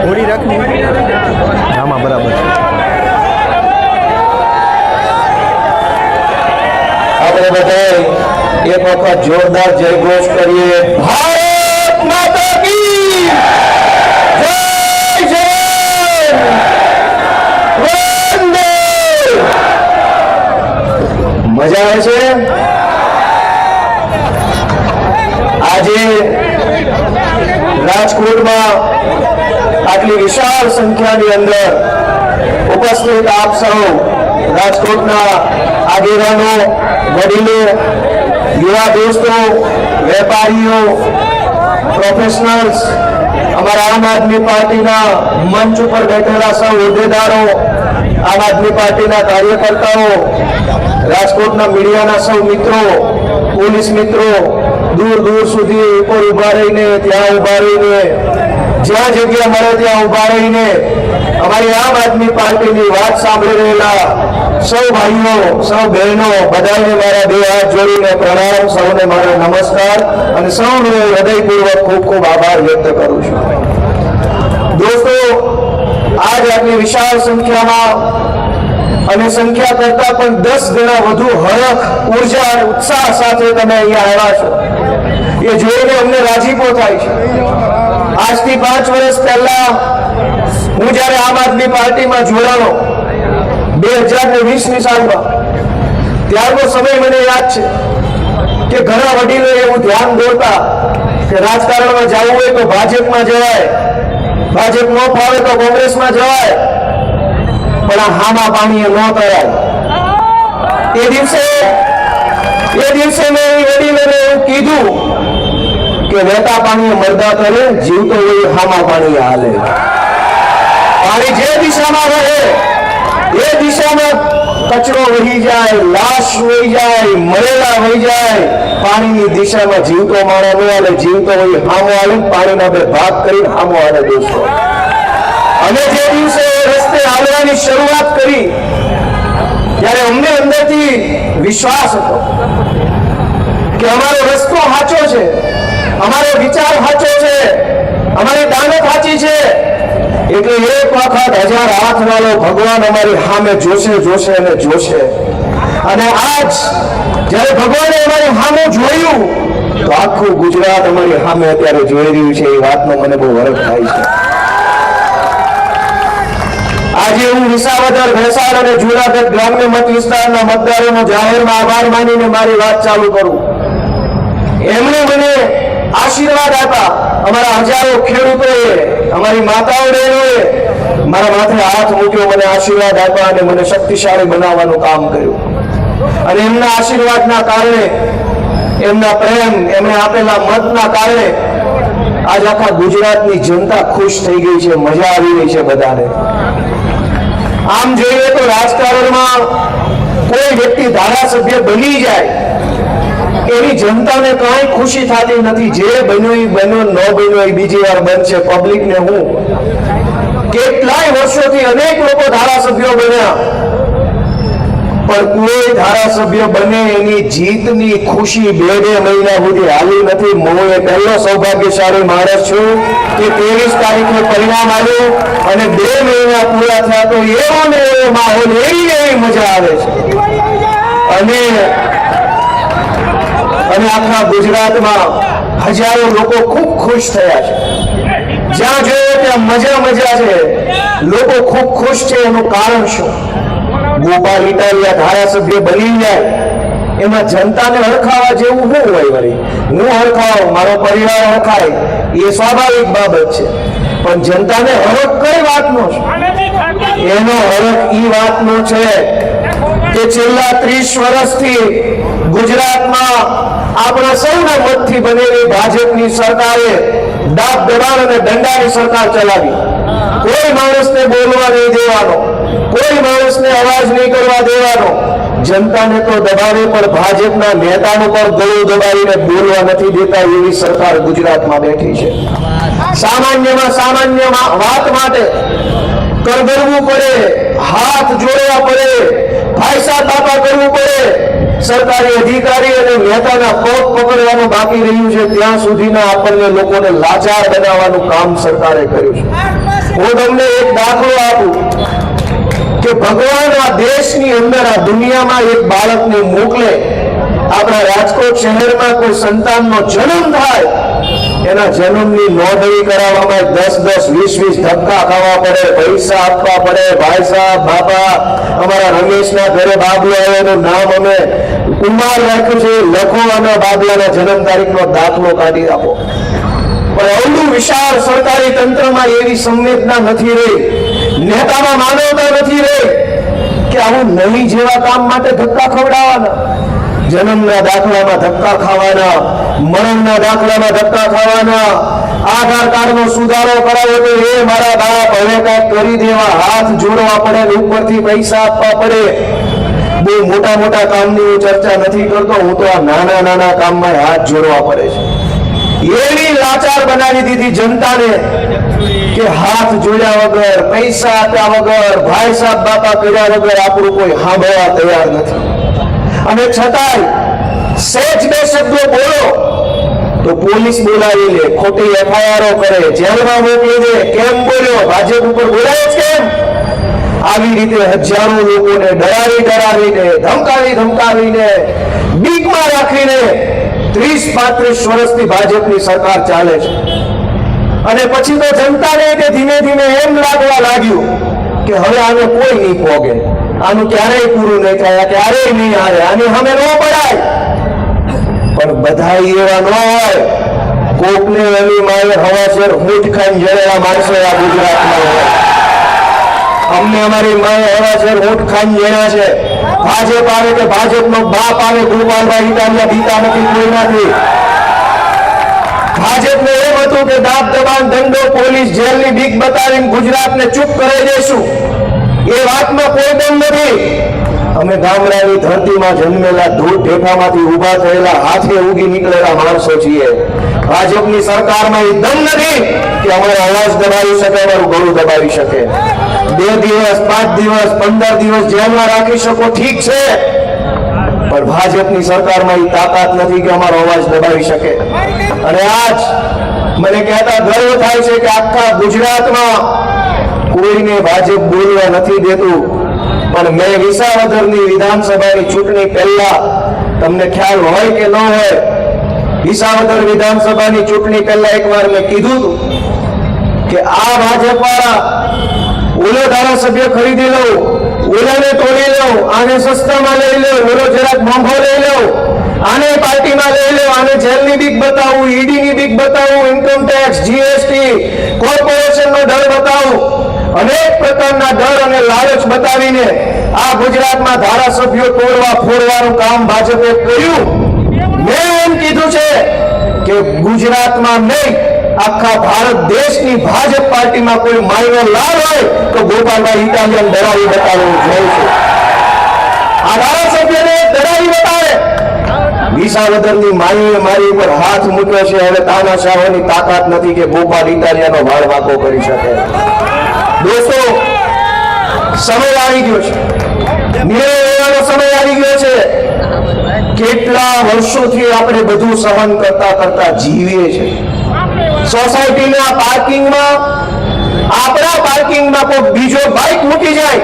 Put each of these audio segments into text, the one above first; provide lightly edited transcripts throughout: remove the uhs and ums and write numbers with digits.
હોળી રાખની આમાં બરાબર આપણે બધાએ એક વખત જોરદાર જયઘોષ કરીએ, ભારત માતા કી જય જય વંદે. મજા આવે છે. આજે રાજકોટમાં આટલી વિશાળ સંખ્યાની અંદર ઉપસ્થિત આપ સૌ રાજકોટના આગેવાનો, વડીલો, યુવા દોસ્તો, વેપારીઓ, પ્રોફેશનલ્સ, અમારા આમ આદમી પાર્ટીના મંચ ઉપર બેઠેલા સૌ હોદ્દેદારો, આમ આદમી પાર્ટીના કાર્યકર્તાઓ, રાજકોટના મીડિયાના સૌ મિત્રો, પોલીસ મિત્રો, દૂર દૂર સુધી ઉપર ઉભા રહીને, ત્યાં ઉભા રહીને, જ્યાં જગ્યા મળે ત્યાં ઉભા રહીને અમારી આમ આદમી પાર્ટીની વાત સાંભળી રહેલા સૌ ભાઈઓ, સૌ બહેનો, બધાને મારા બે હાથ જોડીને પ્રણામ, સૌને મારા નમસ્કાર અને સૌનો હૃદયપૂર્વક ખૂબ ખૂબ આભાર વ્યક્ત કરું છું. દોસ્તો, આજ આટલી વિશાળ સંખ્યામાં અને સંખ્યા કરતા પણ 10 ગણા વધુ હરખ, ઉર્જા અને ઉત્સાહ સાથે તમે અહીંયા આવ્યા છો એ જોઈને અમને રાજીપો થાય છે. આજથી 5 વર્ષ પહેલા હું જ્યારે આમ આદમી પાર્ટીમાં જોડાયો 2020ની સાલમાં, ત્યારનો સમય મને યાદ છે કે ઘણા વડીલો એવું ધ્યાન દોરતા કે રાજકારણમાં જવું હોય તો ભાજપમાં જવાય, ભાજપ ન ફાવે તો કોંગ્રેસમાં જવાય, પણ આ હામા પાણીએ ન કરાય. એ દિવસે મેં વડીલોને એવું કીધું કે વહેતા પાણીએ મરદા કરે, જીવતો હોય હામા પાણીએ હાલે. પાણી જે દિશામાં વહે એ દિશામાં કચરો વહી જાય, લાશ વહી જાય, મરેલા વહી જાય. પાણીની દિશામાં જીવતો માણસ ન હાલે, જીવતો હોય હામો હાલે. પાણીના બે ભાગ કરીને હામો હાલે. દોસ્તો, અમે જે દિવસે રસ્તે હાલવાની શરૂઆત કરી ત્યારે અમને અંદરથી વિશ્વાસ હતો કે અમારો રસ્તો સાચો છે, અમારો વિચાર સાચો છે, અમારી દાનત સાચી છે. એટલે એક વખત 1000 હાથ વાળો ભગવાન અમારી સામે જોશે, જોશે અને જોશે. અને આજ જ્યારે ભગવાને અમારી સામે જોયું તો આખું ગુજરાત અમારી સામે અત્યારે જોઈ રહ્યું છે. એ વાતનો મને બહુ હરખ થાય છે. આજે હું વિસાવદર, ભેસાણ અને જૂનાગઢ ગ્રામ્ય મત વિસ્તારના મતદારોનો જાહેરમાં આભાર માનીને મારી વાત ચાલુ કરું. એમણે મને આશીર્વાદ આપ્યા. અમારા હજારો ખેડૂતોએ, અમારી માતાઓ બહેનોએ મારા માથે હાથ મૂક્યો, મને આશીર્વાદ આપ્યા અને મને શક્તિશાળી બનાવવાનું કામ કર્યું. અને એમના આશીર્વાદના કારણે, એમના પ્રેમ, એમણે આપેલા મતના કારણે આજ આખા ગુજરાતની જનતા ખુશ થઈ ગઈ છે, મજા આવી રહી છે બધાને. આમ જોઈએ તો રાજકારણમાં કોઈ વ્યક્તિ ધારાસભ્ય બની જાય એની જનતાને કઈ ખુશી થતી નથી. જે બન્યું એ બન્યો, ન બન્યો એ બીજી વાર બનશે. પબ્લિકને હું કેટલાય વર્ષોથી અનેક લોકો ધારાસભ્યો બન્યા, પણ કોઈ ધારાસભ્ય બને એની જીતની ખુશી 2 મહિના સુધી હાલી નથી. હું એ પહેલો સૌભાગ્યશાળી માણસ છું કે 23 તારીખે પરિણામ આવ્યું અને 2 મહિના પૂરા થયા તો એવો ને એવો માહોલ, એવી મજા આવે છે. અને આખા ગુજરાતમાં હજારો લોકો ખૂબ ખુશ થયા છે. જ્યાં જોયો ત્યાં મજા છે. લોકો ખૂબ ખુશ છે. એનું કારણ શું? ગોપાલ ઇટાલિયા ધારાસભ્ય બની જાય એમાં જનતાને હરખાવા જેવું શું હોય? વળી હું હરખાવ, મારો પરિવાર હરખાય, એ સ્વાભાવિક બાબત છે. પણ જનતાને હરખ કઈ વાતનો છે? એનો હરખ એ વાતનો છે કે છેલ્લા 30 વર્ષથી ગુજરાતમાં આપણા સૌના મતથી બનેલી ભાજપની સરકારે દાબ દબાણ અને દંડાની સરકાર ચલાવી. કોઈ માણસને બોલવા નહીં દેવાનો, કોઈ માણસને અવાજ નહીં કરવા દેવાનો. જનતાને તો દબાવે પણ ભાજપના નેતાનું પણ ગળું દબાવીને બોલવા નથી દેતા એવી સરકાર ગુજરાતમાં બેઠી છે. સામાન્યમાં સામાન્ય વાત માટે કરગરવું પડે, હાથ જોડવા પડે, ફાયસા તાપા કરવું પડે. સરકારી અધિકારી અને નેતાના પગ પકડવાનું બાકી રહ્યું છે. ત્યાં સુધીના આપણને લોકોને લાચાર બનાવવાનું કામ સરકારે કર્યું છે. હું તમને એક દાખલો આપું કે ભગવાન આ દેશની અંદર આ દુનિયામાં એક બાળકને મોકલે, આપણા રાજકોટ શહેરમાં કોઈ સંતાનનો જન્મ થાય, એના જન્મની નોંધણી કરાવવામાં 10-10, 20-20 ધક્કા ખાવા પડે, પૈસા આપવા પડે. ભાઈ સાહેબ, બાપા, અમારા રમેશના ઘરે બાબલો આવ્યો, એનું નામ અમે કુમાર રાખ્યું છે, લખો અને બાબલાના જન્મ તારીખનો દાખલો કાઢી આપો. પણ અવળું વિશાળ સરકારી તંત્રમાં એવી સંવેદના નથી રહી, નેતામાં માનવતા નથી રહી કે આવું નહીં જેવા કામ માટે ધક્કા ખવડાવવાના. જન્મના દાખલામાં ધક્કા ખાવાના, મરણના દાખલામાં ધક્કા ખાવાના, આધાર કાર્ડનો સુધારો કરાવો તો એ મારા બાપ હવે કાંઈક કરી દેવા હાથ જોડવા પડે, ઉપરથી પૈસા આપવા પડે. બહુ મોટા મોટા કામની હું ચર્ચા નથી કરતો, હું તો આ નાના નાના કામમાં હાથ જોડવા પડે છે. એવી લાચાર બનાવી દીધી જનતાને કે હાથ જોડ્યા વગર, પૈસા આપ્યા વગર, ભાઈ સાહેબ બાપા કર્યા વગર આપણું કોઈ સાંભળવા તૈયાર નથી. અને છતાંય સહેજ બે શબ્દો બોલો તો પોલીસ બોલાવી લે, ખોટી એફઆઈઆરો કરે, જેલમાં મોકલી દે. કેમ બોલ્યો? ભાજપ ઉપર બોલાય જ કેમ? આવી રીતે હજારો લોકોને ડરાવીને, ધમકાવીને, બીકમાં રાખીને 30-35 વર્ષથી ભાજપની સરકાર ચાલે છે. અને પછી તો જનતાને ધીમે ધીમે એમ લાગવા લાગ્યું કે હવે આને કોઈ નહીં પોગે, આનું ક્યારેય પૂરું નહીં થાય, ક્યારેય નહીં હારે, આની સામે ન પડાય. પણ બધા એવા ન હોય. કોકને એની માએ હવાસર હૂંઠ ખાઈને જળેલા માણસો આ ગુજરાતમાં હોય. અમને અમારી માએ હવાસર હૂંઠ ખાઈને જણ્યા છે. ભાજપ આવે કે ભાજપનો બાપ આવે, ગોપાલભાઈ ઇટાલિયા બીતા નથી કોઈનાથી. ભાજપને એમ હતું કે દાબ દબાણ, દંડો, પોલીસ, જેલની બીક બતાવીને ગુજરાતને ચૂપ કરી દઈશું. એ વાતમાં કોઈ દમ નથી. અમે ગામડાની ધરતીમાં જન્મેલા, ધૂળ ઢેફામાંથી ઉભા થયેલા, હાથે ઉગી નીકળેલા માણસો છીએ. ભાજપની સરકારમાં એ દમ નથી કે અમારો અવાજ દબાવી શકે, અમારું ગળું દબાવી શકે. 2 દિવસ, 5 દિવસ, 15 દિવસ જેલમાં રાખી શકો, ઠીક છે, પણ ભાજપની સરકારમાં એ તાકાત નથી કે અમારો અવાજ દબાવી શકે. અને આજ મને કહેતા ગર્વ થાય છે કે આખા ગુજરાતમાં કોઈને ભાજપ બોલવા નથી દેતું. પણ મેં વિસાવદરની વિધાનસભાની ચૂંટણી પહેલા, તમને ખ્યાલ હોય કે ન હોય, વિસાવદર વિધાનસભાની ચૂંટણી પહેલા એકવાર મેં કીધું હતું કે આ ભાજપ વાળા ઓલો ધારાસભ્ય ખરીદી લો, ઓલાને તોડી લો, આને સસ્તામાં લઈ લો, ઓલો જરાક મોંઘો લઈ લો, આને પાર્ટીમાં લઈ લો, આને જેલની બીક બતાવું, ઈડીની બીક બતાવું, ઇન્કમ ટેક્સ, જીએસટી, કોર્પોરેશનનો ડર બતાવું. અનેક પ્રકારના ડર અને લાલચ બતાવીને આ ગુજરાતમાં ધારાસભ્યો તોડવા ફોડવાનું કામ ભાજપે કર્યું. મેં એમ કીધું છે કે ગુજરાતમાં નહીં, આખા ભારત દેશની ભાજપ પાર્ટીમાં કોઈ માયનો લાલ હોય તો ગોપાલભાઈ ઇટાલિયન ડરાવી બતાવવું જોયું છે. આ ધારાસભ્યને ડરાવી બતાવે. વિસાવદરની માઈએ મારી ઉપર હાથ મૂક્યો છે. હવે તાનાશાહોની તાકાત નથી કે ગોપાલ ઇટાલિયાનો વાળ વાંકો કરી શકે. દોસ્તો, સમય આવી ગયો છે, નિર્ણય લેવાનો સમય આવી ગયો છે. કેટલા વર્ષોથી આપણે બધું સહન કરતા જીવીએ છીએ. સોસાયટીના પાર્કિંગમાં, આપણા પાર્કિંગમાં કોઈ બીજો બાઇક મૂકી જાય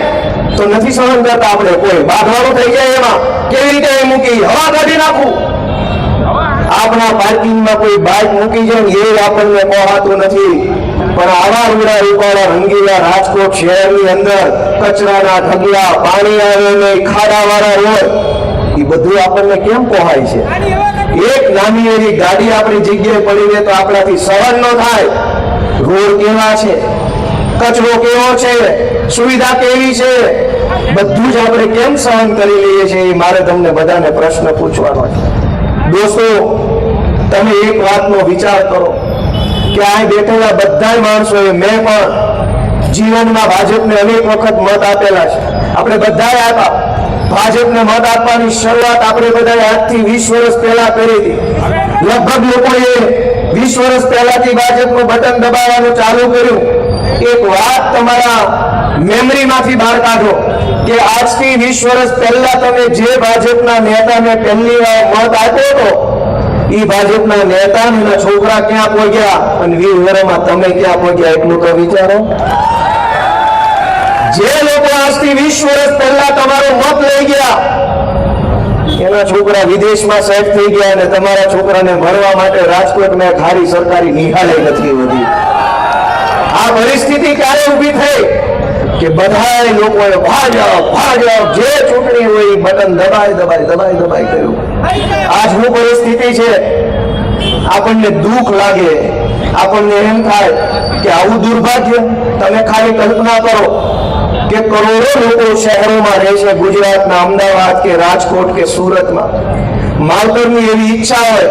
તો નથી સહન કરતા આપણે. કોઈ બાંધવાનું થઈ જાય એમાં કેવી રીતે એ મૂકી, હવા કાઢી નાખવું. આપણા પાર્કિંગમાં કોઈ બાઇક મૂકી જાય એ આપણને પહોંચાતું નથી. પણ આવા રૂડા રૂપાળા રંગીલા રાજકોટ શહેરની અંદર કચરાના ઢગલા, પાણી આવે નહીં, ખાડાવાળા રોડ, એ બધું આપણને કેમ પહોંચાય છે? એક નાની એવી ગાડી આપણી જગ્યાએ પડીને તો આપણાથી સહન ન થાય. રોડ કેવા છે, કચરો કેવો છે, સુવિધા કેવી છે, બધું જ આપણે કેમ સહન કરી લઈએ છીએ? એ મારે તમને બધાને પ્રશ્ન પૂછવાનો છે. દોસ્તો, તમે એક વાતનો વિચાર કરો કે આ બેઠેલા બધા માણસોએ, મેં પણ જીવનમાં ભાજપને અનેક વખત મત આપેલા છે. આપણે બધાએ આપ્યા. ભાજપને મત આપવાની શરૂઆત આપણે બધાએ આજથી 20 વર્ષ પહેલા કરી હતી. લગભગ લોકોએ 20 વર્ષ પહેલાથી ભાજપનું બટન દબાવવાનું ચાલુ કર્યું. એક વાત તમારા મેમરીમાંથી બહાર કાઢો કે આજથી 20 વર્ષ પહેલા તમે જે ભાજપના નેતાને પહેલી વાર મત આપ્યો હતો, ઈ ભાજપના નેતા અને એના છોકરા ક્યાં પહોંચ્યા અને 20 વર્ષમાં તમે ક્યાં પહોંચ્યા એટલું તો વિચારો. જે લોકો આજથી 20 વર્ષ પહેલા તમારો મત લઈ ગયા એના છોકરા વિદેશમાં સેટ થઈ ગયા અને તમારા છોકરાને ભણવા માટે રાજકોટમાં ખારી સરકારી નિહાળે નથી વધી. આ પરિસ્થિતિ ક્યારે ઊભી થઈ કે બધાય લોકોએ ભાજપ જે ચૂંટણી હોય એ બટન દબાઈ કર્યું. આજ હું પરિસ્થિતિ છે. આપણને દુઃખ લાગે, આપણને એમ થાય કે આવું દુર્ભાગ્ય. તમે ખાલી કલ્પના કરો કે કરોડો લોકો શહેરોમાં રહે છે, ગુજરાતના અમદાવાદ કે રાજકોટ કે સુરતમાં. માવતરની એવી ઈચ્છા હોય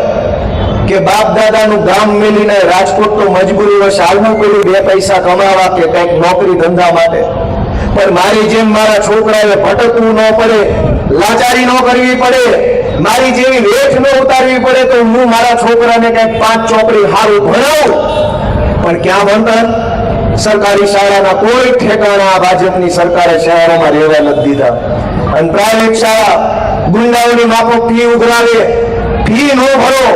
કે બાપ દાદાનું ગામ મેલીને રાજકોટ તો મજબૂરી વશ આવવું પડ્યું 2 પૈસા કમાવા કે કંઈક નોકરી ધંધા માટે. પણ મારી જેમ મારા છોકરાએ ભટકવું ન પડે, લાચારી ન કરવી પડે, મારી જેવી વેઠ ન ઉતારવી પડે તો હું મારા છોકરાને કંઈક 5 ચોપડી સારું ભણાવું. પણ ક્યાં ભણતર? સરકારી શાળાના કોઈ ઠેકાણા આ ભાજપની સરકારે શહેરોમાં રહેવા નથી દીધા. અને પ્રાઇવેટ શાળા ગુંડાઓની માફક ફી ઉઘરાવે, ફી ન ભરો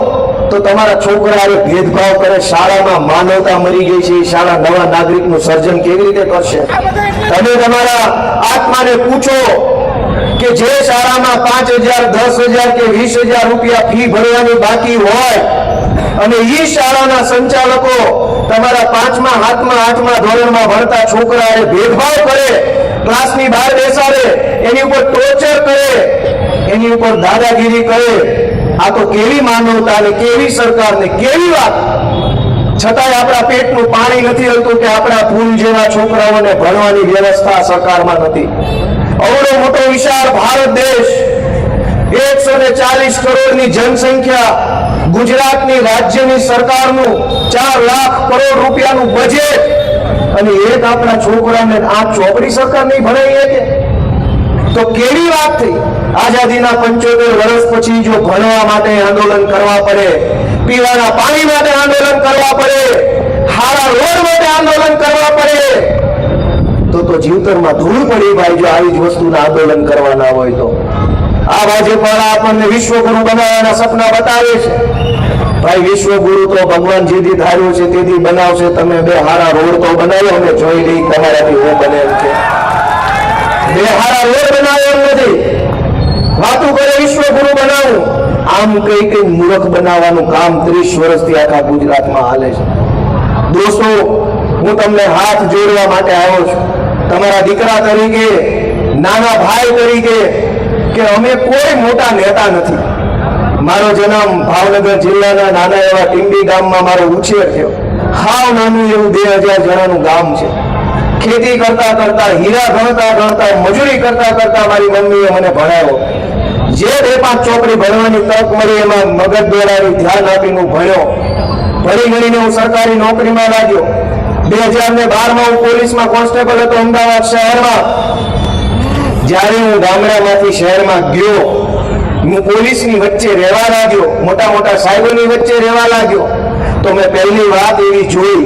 તો તમારા છોકરાએ ભેદભાવ કરે. શાળામાં માનવતા મરી ગઈ છે. એ શાળા નવા નાગરિકનું સર્જન કેવી રીતે કરશે? તમે તમારા આત્માને પૂછો કે જે શાળામાં 5,000, 10,000 કે 20,000 રૂપિયા ફી ભરવાની બાકી હોય અને એ શાળાના સંચાલકો તમારા 5મા, 7મા, 8મા ધોરણમાં ભણતા છોકરાએ ભેદભાવ કરે, ક્લાસની બહાર બેસાડે, એની ઉપર ટોર્ચર કરે, એની ઉપર દાદાગીરી કરે. આ તો કેવી માનવતા ને કેવી સરકાર ને કેવી વાત. છતાંય આપણા પેટનું પાણી નથી હલતું કે આપણા ફૂલ જેવા છોકરાઓને ભણવાની વ્યવસ્થા સરકારમાં નથી. અવળો મોટો વિશાળ ભારત દેશ, 140 કરોડની જનસંખ્યા, ગુજરાતની રાજ્યની સરકારનું 4 લાખ કરોડ રૂપિયાનું બજેટ અને એક આપણા છોકરાને આ ચોપડી સરકાર નહીં ભણાવીએ કે તો કેવી વાત થઈ? આઝાદીના 75 વર્ષ પછી જો ભણવા માટે આંદોલન કરવા પડે, પીવાના પાણી માટે આંદોલન કરવા પડે, હારા રોડ માટે આંદોલન કરવા પડે તો જીવતરમાં ધૂળ પડી ભાઈ જો આવી જ વસ્તુના આંદોલન કરવાના હોય તો. આ ભાજપવાળા આપણને વિશ્વગુરુ બનાવવાના સપના બતાવે છે. ભાઈ વિશ્વગુરુ તો ભગવાન જેથી ધાર્યું છે તેથી બનાવશે. તમે 2 હારા રોડ તો બનાવો, અમે જોઈ લઈ તમારાથી હું બને એમ છે. 2 હારા રોડ બનાવો એમ નથી. વાતું કરે વિશ્વગુરુ બનાવું, આમ કઈ મૂર્ખ બનાવવાનું કામ 30 વર્ષથી આખા ગુજરાતમાં હાલે છે. દોસ્તો, હું તમને હાથ જોડવા માટે આવ્યો છું, તમારા દીકરા તરીકે, નાના ભાઈ તરીકે, કે અમે કોઈ મોટા નેતા નથી. મારો જન્મ ભાવનગર જિલ્લાના નાના એવા ટીંબી ગામમાં મારો ઉછેર થયો. હાવ નાનું એવું 2000 જણાનું ગામ છે. ખેતી કરતા કરતા, હીરા ગણતા મજૂરી કરતા મારી મમ્મીએ મને ભણાવ્યો. જે 2-5 ચોપડી ભણવાની તક મળી એમાં મગજ દોડાવી ધ્યાન આપીને ભણ્યો. ભણી ગણીને હું સરકારી નોકરીમાં લાગ્યો. 2012માં હું પોલીસમાં કોન્સ્ટેબલ હતો અમદાવાદ શહેરમાં. જ્યારે હું ગામડામાંથી શહેરમાં ગયો, હું પોલીસની વચ્ચે રહેવા લાગ્યો, મોટા સાહેબોની વચ્ચે રહેવા લાગ્યો તો મેં પહેલી વાત એવી જોઈ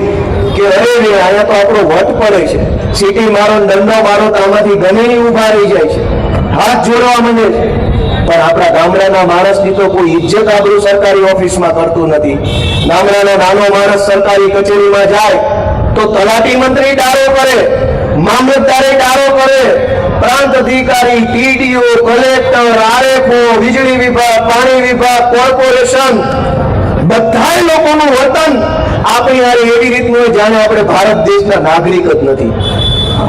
કે અરે રે, અહીંયા તો આપણો વટ પડે છે. સિટી મારો, દંડો મારો તો આમાંથી ગમેની ઉભા રહી જાય છે, હાથ જોડવા માંડે છે. પણ આપણા ગામડાના માણસની તો કોઈ ઇજ્જત આબરૂ સરકારી ઓફિસમાં કરતું નથી. ગામડાનો નાનો માણસ સરકારી કચેરીમાં જાય તો તલાટી મંત્રી ડારો કરે, મામલતદારે ડારો કરે, પ્રાંત અધિકારી, ટીડીઓ, કલેક્ટર, આરએફઓ, વીજળી વિભાગ, પાણી વિભાગ, કોર્પોરેશન, બધા લોકોનું વતન આપણી હારે એવી રીતનું જાણે આપણે ભારત દેશના નાગરિક જ નથી.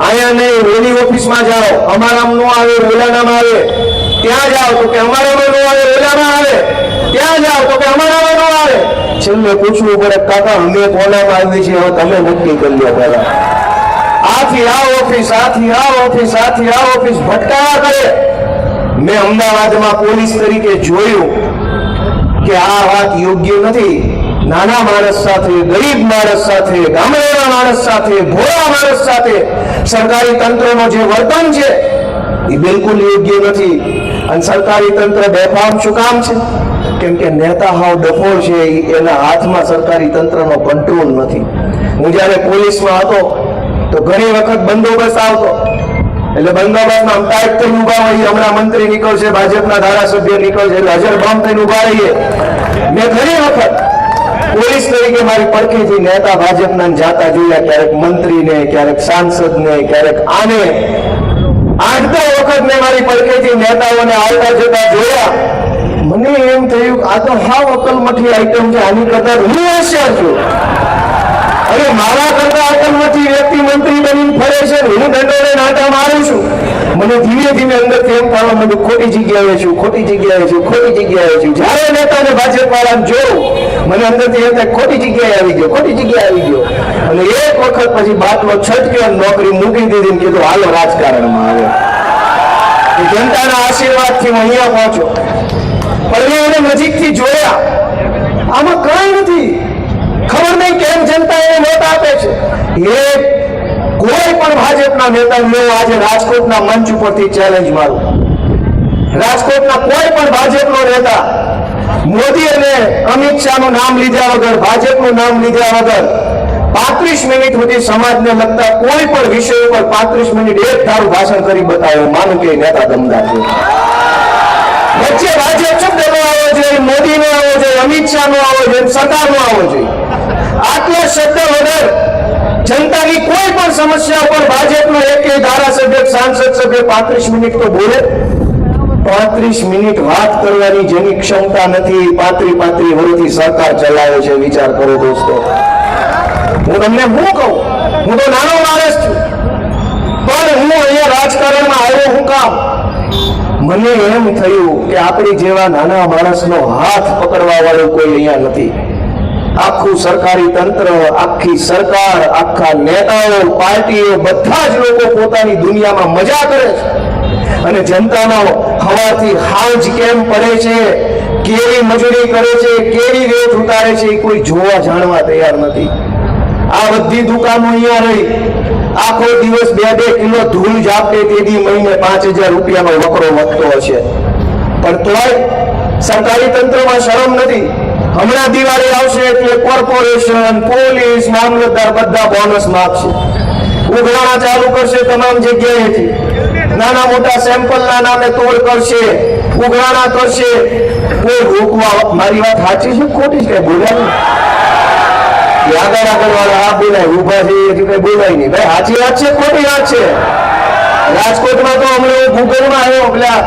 અહીંયા નહીં, ઓલી ઓફિસમાં જાઓ, અમારામાં નો આવે, ઓલાનામાં આવે. ત્યાં જાઓ તો કે અમારામાં નો આવે, ઓલામાં આવે. ત્યાં જાઓ તો કે અમારામાં નો આવે. છેલ્લે પૂછવું પડે, કાકા અમે કોનામાં આવી છીએ, હવે તમે નક્કી કરી લો પહેલા. આથી આ ઓફિસ, આથી આ ઓફિસ, આથી આ ઓફિસ ભટકાયા કરે. મેં અમદાવાદમાં પોલીસ તરીકે જોયું કે આ વાત યોગ્ય નથી. નાના માણસ સાથે, ગરીબ માણસ સાથે, ગામડાના માણસ સાથે, ભોળા માણસ સાથે સરકારી તંત્રનો જે વર્તન છે એ બિલકુલ યોગ્ય નથી. અને સરકારી તંત્ર બેફામ શું કામ છે? કેમ કે નેતા હાવ ડફોળ છે, એના હાથમાં સરકારી તંત્રનો કંટ્રોલ નથી. હું જ્યારે પોલીસમાં હતો તો ઘણી વખત બંદોબસ્ત આવતો, એટલે બંદોબસ્તમાં આમ ટાઈટ થઈને ઉભા હોય, હમણાં મંત્રી નીકળશે, ભાજપના ધારાસભ્ય નીકળશે, એટલે હજર બંધ થઈને ઉભા રહીએ. મેં ઘણી વખત પોલીસ તરીકે મારી પડખેથી નેતા ભાજપના જાતા જોયા, ક્યારેક મંત્રીને, ક્યારેક સાંસદને, ક્યારેક આને. 8-10 વખત મેં મારી પડખેથી નેતાઓને આવતા જતા જોયા. મને એમ થયું આ તો હાવ અકલમઠી આઈટમ છે, આની કરતા હું હોશિયાર છું. અરે મારા કરતા અકલમઠી વ્યક્તિ મંત્રી બનીને ફરે છે, હું દંડોને નાટા મારું છું. મને ધીમે ધીમે અંદરથી એમ થવા માંડ્યું ખોટી જગ્યાએ છું, ખોટી જગ્યાએ છું, ખોટી જગ્યાએ છું. જ્યારે નેતાને ભાજપ વાળાને જોઉં મને અંદરથી એમ થાય ખોટી જગ્યાએ આવી ગયો, ખોટી જગ્યાએ આવી ગયો. અને એક વખત પછી બાટલો છટક્યો, નોકરી મૂકી દીધી ને કીધું હાલો રાજકારણમાં આવે. જનતાના આશીર્વાદથી હું અહીંયા પહોંચ્યો. પણ મેં એને નજીકથી જોયા, આમાં કઈ નથી. ખબર નહીં કેમ જનતા એને મત આપે છે. એ કોઈ પણ ભાજપના નેતાને હું આજે રાજકોટના મંચ ઉપરથી ચેલેન્જ મારું. રાજકોટના કોઈ પણ ભાજપનો નેતા મોદી અને અમિત શાહનું નામ લીધા વગર, ભાજપનું નામ લીધા વગર 35 મિનિટ સુધી સમાજને લગતા કોઈ પણ વિષય ઉપર 35 મિનિટ એક ધારું ભાષણ કરી બતાવ્યો, માનું કે નેતા દમદાર છે. વચ્ચે ભાજપ શબ્દનો આવવો જોઈએ, મોદીનો આવવો જોઈએ, અમિત શાહનો આવવો જોઈએ, સરકારનો આવવો જોઈએ. આટલા શબ્દ વગર જનતાની કોઈ પણ સમસ્યા ઉપર ભાજપનો એક ધારાસભ્ય, સાંસદ સભ્ય 35 મિનિટ તો બોલે. 35 મિનિટ વાત કરવાની જેની ક્ષમતા નથી, 35 વર્ષથી સરકાર ચલાવે છે. વિચાર કરો દોસ્તો. હું તમને શું કહું, હું તો નાનો માણસ છું, પણ હું અહીંયા રાજકારણમાં આવ્યો હું કામ? મને એમ થયું કે આપણી જેવા નાના માણસનો હાથ પકડવા વાળો કોઈ અહીંયા નથી. આખું સરકારી તંત્ર, આખી સરકાર, આખા નેતાઓ, પાર્ટીઓ, બધા જ લોકો પોતાની દુનિયામાં મજા કરે છે. અને જનતાનો હવાથી હાંજ કેમ પડે છે, કેવી મજૂરી કરે છે, કેવી વેઠ ઉતારે છે, એ કોઈ જોવા જાણવા તૈયાર નથી. આ બધી દુકાનો અહીંયા રહી, આખો દિવસ 2-2 કિલો ધૂળ જાપે તેથી મહિને 5000 રૂપિયાનો વકરો વધતો હશે. પણ તોય સરકારી તંત્રમાં શરમ નથી. હમણાં દિવાળી આવશે એટલે કોર્પોરેશન, પોલીસ, મામલતદાર બધા બોનસ માગશે. ઉઘરાણા ચાલુ કરશે તમામ જગ્યાએથી. નાના મોટા સેમ્પલના નામે તોડ કરશે, ઉઘરાણા કરશે. કોઈ રોકવા, મારી વાત સાચી છે ખોટી છે? બોલ્યા આગળ વાળા આ બોલાય, ઉભા છે એથી કઈ બોલાય નહીં. ભાઈ સાચી વાત છે ખોટી વાત છે? રાજકોટમાં તો હમણાં ગૂગલમાં આવ્યો, પેલા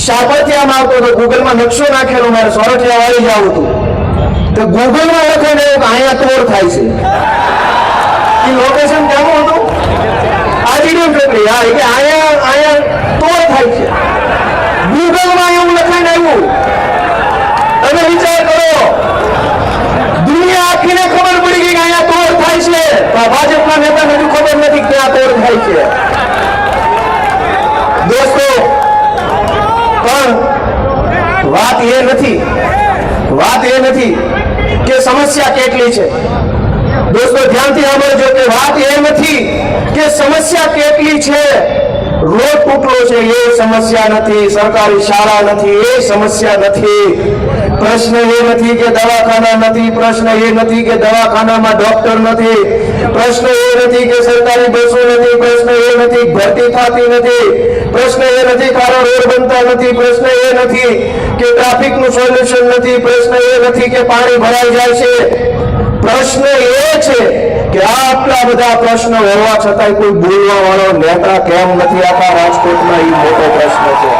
સાપરથિયામાં આવતો હતો, ગૂગલમાં નકશો નાખેલો, મારે સોરઠિયા વાળી જવું હતું. તો ગૂગલમાં લખાઈને અહીંયા તોડ થાય છે. એ લોકેશન કેવું હતું? આજીડમ ફેક્ટરી. હા, એટલે અહીંયા તોડ થાય છે. ગૂગલમાં એવું લખાઈને આવ્યું. તમે વિચાર કરો, દુનિયા આખીને ખબર પડી ગઈ કે અહીંયા તોડ થાય છે, ભાજપના નેતાને હજુ ખબર નથી ક્યાં તોડ થાય છે. દોસ્તો, પણ વાત એ નથી કે સમસ્યા કેટલી છે. દોસ્તો ધ્યાનથી સાંભળજો કે વાત એ નથી કે સમસ્યા કેટલી છે. રોડ તૂટલો છે એ સમસ્યા નથી, સરકારી શાળા નથી એ સમસ્યા નથી, પ્રશ્ન એ નથી કે દવાખાના નથી, પ્રશ્ન એ નથી કે દવાખાનામાં ડોક્ટર નથી, પ્રશ્ન એ નથી કે સરકારી બસો નથી, પ્રશ્ન એ નથી ભરતી થતી નથી, પ્રશ્ન એ નથી સારા રોડ બનતા નથી, પ્રશ્ન એ નથી કે ટ્રાફિકનું સોલ્યુશન નથી, પ્રશ્ન એ નથી કે પાણી ભરાઈ જાય છે. પ્રશ્ન એ છે કે આટલા બધા પ્રશ્નો હોવા છતાંય કોઈ બોલવા વાળો નેતા કેમ નથી આખા રાજકોટમાં? એ મોટો પ્રશ્ન છે.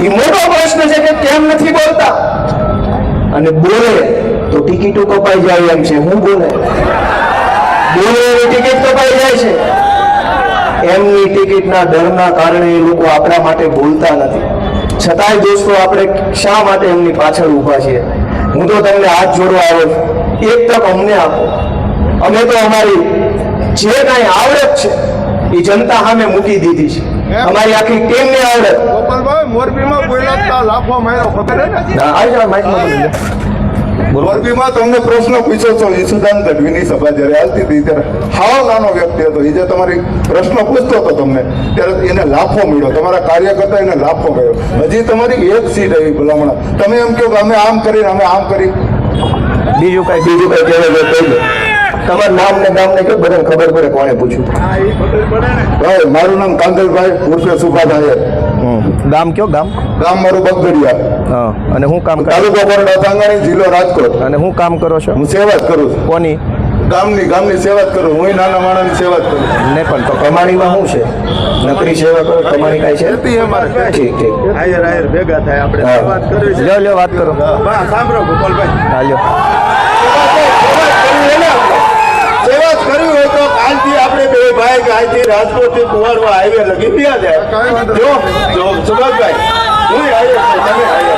એ મોટો પ્રશ્ન છે કે કેમ નથી બોલતા. અને બોલે તો ટિકિટો કપાઈ જાય એમ છે. હું બોલે એની ટિકિટ કપાઈ જાય છે. એમની ટિકિટના ડરના કારણે એ લોકો આપણા માટે બોલતા નથી. છતાંય દોસ્તો આપણે શા માટે એમની પાછળ ઊભા છીએ? હું તો તમને હાથ જોડવા આવ્યો છું, એક તક અમને આપો. અમે તો અમારી જે કાંઈ આવડત છે એ જનતા સામે મૂકી દીધી છે. અમારી આખી ટીમની આવડત. ગોપાલભાઈ, મોરબીમાં બોલ્યા લાફો માર્યો, ખબર હે ને? આવી જાવ માઇકમાં. મોરબીમાં તમને પ્રશ્ન પૂછ્યો છો, ઈસુદાન ગઢવીની સભા જ્યારે હાલતી હતી ત્યારે હાવ નાનો વ્યક્તિ હતો, એ જે તમારી પ્રશ્ન પૂછતો હતો તમને, ત્યારે એને લાફો મળ્યો, તમારા કાર્યકર્તા એને લાફો મળ્યો. હજી તમારી એક સીટ આવી ભલામણ, તમે એમ કહો કે અમે આમ કરી, અમે આમ કરી. બીજું કઈ કહેવાય કહી દો. તમારું નામ ને ગામ ને કયો બધાને ખબર પડે કોણે પૂછ્યું. ભાઈ મારું નામ કાંદલભાઈ ઉર્ફે સુભાભાઈ. ગામ કયો ગામ? ગામ મારું બગદડિયા. હા. અને હું કામ કરો? તાલુકો બરોડા તાંગાણી, જિલ્લો રાજકોટ. અને હું કામ કરો છો? હું સેવા જ કરું છું. કોની? ગામની સેવા જ કરું. હું નાના માણસની સેવા જ કરું. ને પણ તો કમાણીમાં શું છે? નકરી સેવા કરો, કમાણી કાંઈ છે? ઠીક ઠીક. ભેગા થાય આપણે હા. વાત કરવી છે. લ્યો વાત કરો. સાંભળો ગોપાલભાઈ, હા લ્યો. સેવા જ કરવી હોય તો કાલથી આપણે બે ભાઈ કાલથી રાજકોટ થી કુવારવા હાઈવે લગી ગયા જાય. જો સુભાષભાઈ, હું હાઈવે છું, તમે હાઈવે.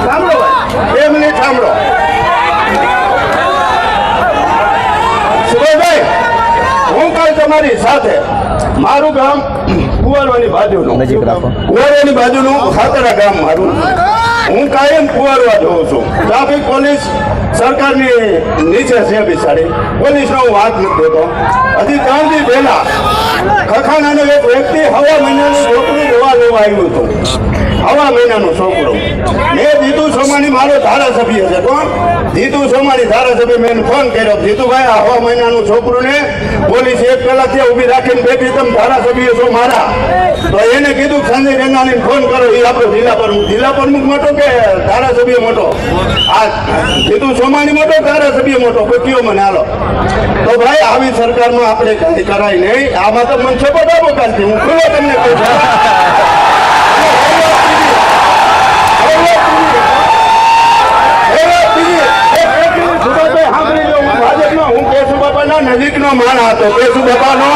સાંભળો ભાઈ, 2 મિનિટ સાંભળો. સુભાષભાઈ, હું કાલ તમારી સાથે મારું ગામ કુવારવાની બાજુનું નજીક રાખો. કુવારવાની બાજુનું ખાતરા ગામ મારું. હું કાયમ કુવારવા જોઉં છું. ટ્રાફિક પોલીસ સરકારની નીચે છે બિચારી, પોલીસનો હું વાત નથી દેતો. હજી 3 દી પહેલા ખખાણાનો એક વ્યક્તિ હવા મહિનાનું છોકરું લેવા આવ્યું હતું. હવા મહિનાનું છોકરું. મેં જીતુ સોમાણી, મારો ધારાસભ્ય છે. કોણ? જીતુ સોમાણી ધારાસભ્ય. મેં ફોન કર્યો, જીતુભાઈ આ હવા મહિનાનું છોકરું ને પોલીસ 1 કલાક ત્યાં ઊભી રાખીને બેઠી, તમે ધારાસભ્ય છો મારા. તો એને કીધું સંજય રેંગાણીને ફોન કરો. એ આપણો જિલ્લા પ્રમુખ મોટો કે ધારાસભ્ય મોટો? આ જીતુ સોમાણી મોટો, ધારાસભ્ય મોટો? કોઈ કયો મને હાલો. તો ભાઈ આવી સરકારમાં આપણે કઈ કરાય નહીં. આમાં તો મને સપોર્ટ આપો કાલથી. હું ખુલ્લો તમને કહું છું. હું કેશુબાપાના નજીકનો માણસ હતો. કેશુબાપાનો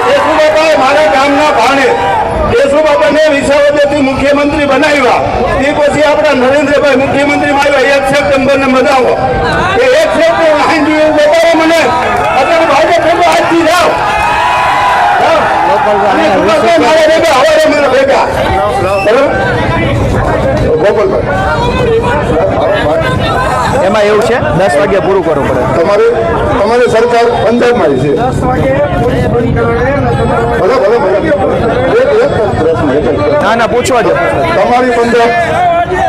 કેશુબાપાએ મારા ગામના ભાણે કેશુબાપાને વિસાવદરથી મુખ્યમંત્રી બનાવ્યા. તે પછી આપણા નરેન્દ્રભાઈ મુખ્યમંત્રીમાં આવ્યા. 1 સપ્ટેમ્બરને બતાવો કે 1 સપ્ટેમ્બર બતાવો મને. અત્યારે ભાજપ ભેગો આજથી જાઓ. એમાં એવું છે 10 વાગ્યા પૂરું કરવું પડે. તમારી સરકાર પંજાબમાં છે. ભલે ભલે ભલે. એક જ પ્રશ્ન, એક જ પ્રશ્ન. ના પૂછવા દો.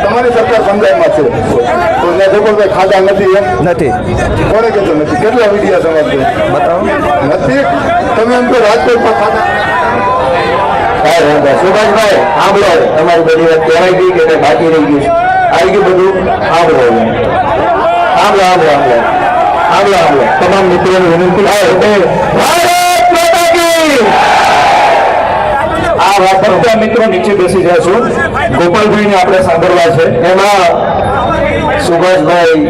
તમારી સરકાર પંજાબમાં છે તો ત્યાં ગોપાલભાઈ ખાધા નથી એમ નથી. કોને કહેતો નથી? કેટલા વિડિયા તમારે બતાવો. નથી? તમે એમ તો રાજકોટમાં ખાધા. સુભાષભાઈ સાંભળો, તમારી બધી વાત કહેવાય ગઈ કે બાકી રહી ગયું છે? આવી ગયું બધું? સાંભળો તમામ મિત્રોને વિનંતી ભારત માતા કી. આ વાત ફક્ત મિત્રો નીચે બેસી જશું. ગોપાલભાઈને આપણે સાંભળવા છે. એમાં સુભાષભાઈ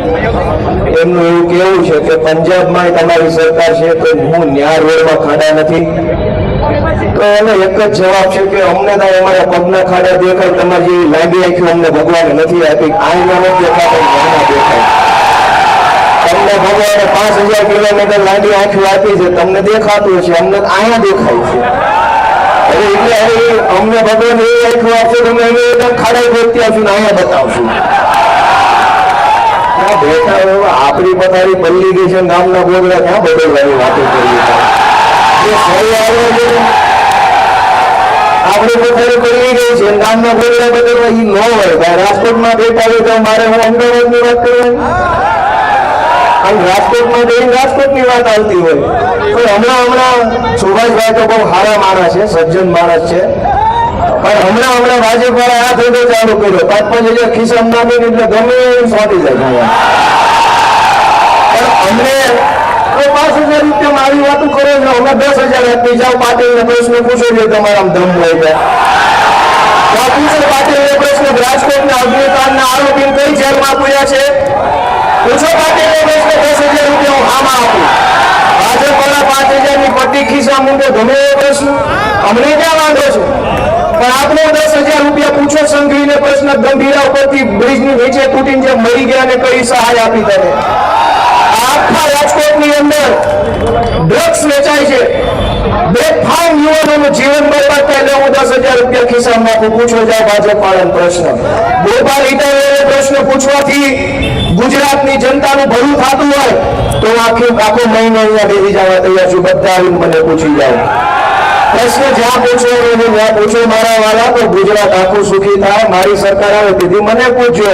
એમનું એવું કેવું છે કે પંજાબમાં તમારી સરકાર છે તો હું ન્યાર રોડમાં ખાડા નથી. તો એનો એક જ જવાબ છે કે અમને તો અમારા પગના ખાડા દેખાય, તમારી જેવી લાંબી આંખો અમને ભગવાને નથી આપી. આઈના નથી દેખાતા, દેખાય. તમને ભગવાને 5000 કિલોમીટર લાંબી આંખો આપી છે, તમને દેખાતું છે, અમને અહીંયા દેખાય છે. એટલે હવે અમને ભગવાન એવી આંખો આપશે, તમે એને ખાડા ગોતી આવશું ને અહીંયા બતાવશું. બેઠા આપણી પથારી બદલી ગઈ છે, ગામના બોગડા ક્યાં બદલવાની વાતો કરી આપણે પથારી બદલી ગઈ છે, ગામના બોગડા બદલવા એ ન હોય. રાજકોટમાં બેઠા હોય તો મારે હું અમદાવાદની વાત કરવાની, અને રાજકોટમાં જઈને રાજકોટની વાત આવતી હોય. પણ હમણાં સુભાષભાઈ તો બહુ સારા માણસ છે, સજ્જન માણસ છે. પણ હમણાં ભાજપ વાળા આ ધંધો ચાલુ કર્યો. 5-5 હજાર ખિસ્સામાં નાખીને એટલે ગમે એમ સોંટી જાય. પણ અમને 5000 રૂપિયા મારી વાતો કરો છો, અમે 10,000 આપી જાઓ. પાટીલને પ્રશ્ન પૂછો છો, તમારા દમ હોય ત્યાં પૂછો. પાટીલને પ્રશ્ન રાજકોટના અગ્નિકાંડના આરોપી કઈ જેલમાં પૂર્યા છે? પૂછો પાટીલને પ્રશ્ન. 10,000 રૂપિયા હું આમાં આપું. ભાજપ વાળા 5,000ની પટ્ટી ખિસ્સા મૂકે, ગમે એવો પ્રશ્ન, અમને ક્યાં વાંધો છે? પણ આપણે 10,000 રૂપિયા પૂછો. સંઘવીને પ્રશ્ન, ગંભીરા ઉપરથી બ્રિજની નીચે તૂટીને જે મરી ગયા ને કઈ સહાય આપી તમે? આખા રાજકોટની અંદર ડ્રગ્સ વેચાય છે, બેફામ યુવાનોનું જીવન બરબાદ થાય. એટલે હું 10,000 રૂપિયા ખિસ્સામાં નાખું. પૂછો જાઓ ભાજપ વાળાનો પ્રશ્ન. ગોપાલ ઇટાલિયાને પ્રશ્ન પૂછવાથી ગુજરાતની જનતાનું ભલું થતું હોય તો આખો મહિનો અહીંયા બેસી જવા તૈયાર છું. બધા આવીને મને પૂછી જાઓ. પ્રશ્ન જ્યાં પૂછો એને ત્યાં પૂછો મારા વાલા, તો ગુજરાત આખું સુખી થાય. મારી સરકાર આવે તેથી મને પૂછજો,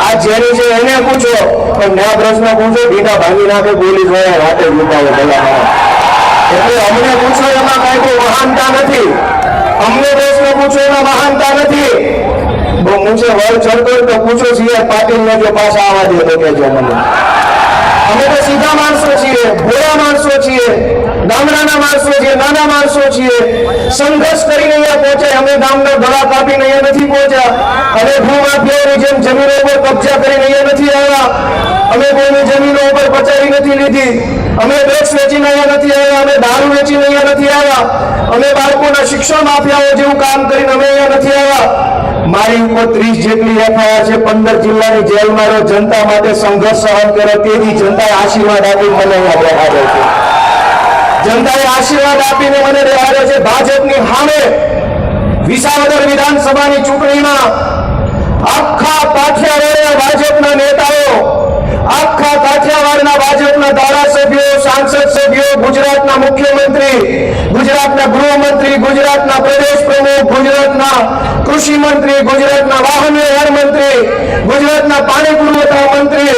આ જેની છે એને પૂછો, પણ ના પ્રશ્ન પૂછો બીટા ભાંગી નાખે પોલીસ વાળા રાતે લૂંટાવે ભલા. એટલે અમને પૂછો એમાં કઈ કોઈ મહાનતા નથી. અમને પ્રશ્ન પૂછો એમાં મહાનતા નથી. બહુ મૂછે વળ ચડતો તો પૂછો છીએ પાટીલ ને જો પાછા આવવા દે તો કેજો મને. અમે તો સીધા માણસો છીએ, ભોળા માણસો છીએ, ગામડાના માણસો છીએ, નાના માણસો છીએ. સંઘર્ષ કરીને અહીંયા પહોંચ્યા. અમે ગામના ગળા કાપીને અહીંયા નથી પહોંચ્યા. અમે ભૂમાફિયાઓની જેમ જમીનો ઉપર કબજા કરીને અહીંયા નથી આવ્યા. અમે કોઈની જમીનો ઉપર પચાવી નથી લીધી. અમે ડ્રગ્સ વેચીને અહીંયા નથી આવ્યા. અમે દારૂ વેચીને અહીંયા નથી આવ્યા. અમે બાળકોના શિક્ષણ માફિયાઓ જેવું કામ કરીને અમે અહીંયા નથી આવ્યા. મારી ઉપર 30 જેટલી એફઆઈઆર છે. 15 જિલ્લાની જેલમાં રહ્યો, જનતા માટે સંઘર્ષ સહન કર્યો. તેથી જનતાએ આશીર્વાદ આપી મને અહીંયા બેહાડે છે. જનતાએ આશીર્વાદ આપીને મને બેહાડે છે. ભાજપની સામે વિસાવદર વિધાનસભાની ચૂંટણીમાં આખા કાઠિયાવાડના ભાજપના નેતાઓ, આખા કાઠિયાવાડના ભાજપના ધારાસભ્યો, સાંસદ સભ્યો, ગુજરાતના મુખ્યમંત્રી, ગુજરાતના ગૃહમંત્રી, ગુજરાતના પ્રદેશ પ્રમુખ, ગુજરાતના કૃષિ મંત્રી, ગુજરાતના વાહન વ્યવહાર મંત્રી, ગુજરાતના પાણી પુરવઠા મંત્રી,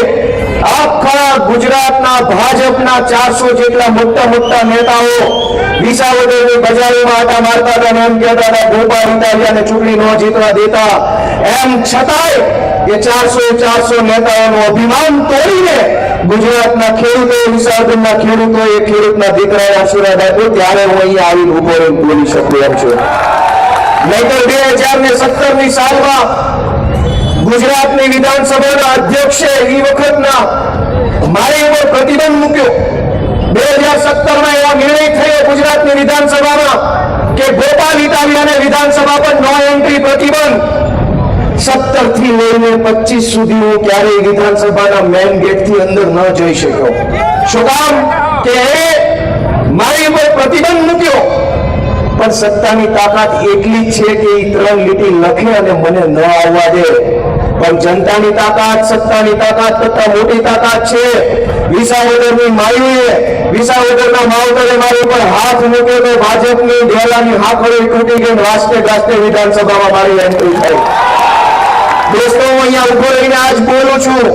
આખા ગુજરાતના ભાજપના 400 જેટલા મોટા મોટા નેતાઓ વિસાવદરની બજારોમાં આટા મારતા હતા. એમ કહેતા હતા ગોપાલ ઇટાલિયાને ચૂંટણી ન જીતવા દેતા. એમ છતાંય એ 400 નેતાઓનું અભિમાન તોડીને ગુજરાતના ખેડૂતો, વિસાવદરના ખેડૂતો, એ ખેડૂતના દીકરાએ આશીર્વાદ આપ્યો. ત્યારે હું અહીંયા આવીને ઉભો રહીને બોલી શકું એમ છું. નહીતર 2017ની સાલમાં ગુજરાતની વિધાનસભાના અધ્યક્ષે એ વખતના મારી ઉપર પ્રતિબંધ મૂક્યો. 2017માં એવો નિર્ણય થયો ગુજરાતની વિધાનસભામાં કે ગોપાલ ઇટાલિયાને વિધાનસભા પર નો એન્ટ્રી પ્રતિબંધ. 17 થી લઈને 25 સુધી હું ક્યારેય વિધાનસભાના મેઇન ગેટથી અંદર ન જઈ શક્યો. શું કામ? કે મારી ઉપર પ્રતિબંધ મૂક્યો. પણ સત્તાની તાકાત એટલી જ છે કે એ 3 લીટી લખે અને મને ન આવવા દે. પણ જનતાની તાકાત, સત્તાની તાકાત કરતા મોટી તાકાત છે. વિસાવદરની માયુએ, વિસાવદરના માવતરે મારી ઉપર હાથ મૂક્યો તો ભાજપની ઢેલાની હાકડી તૂટી ગઈ. વાસ્તે ગાસ્તે વિધાનસભામાં મારી એન્ટ્રી થઈ. દોસ્તો, હું અહીંયા ઉભો રહીને આજ બોલું છું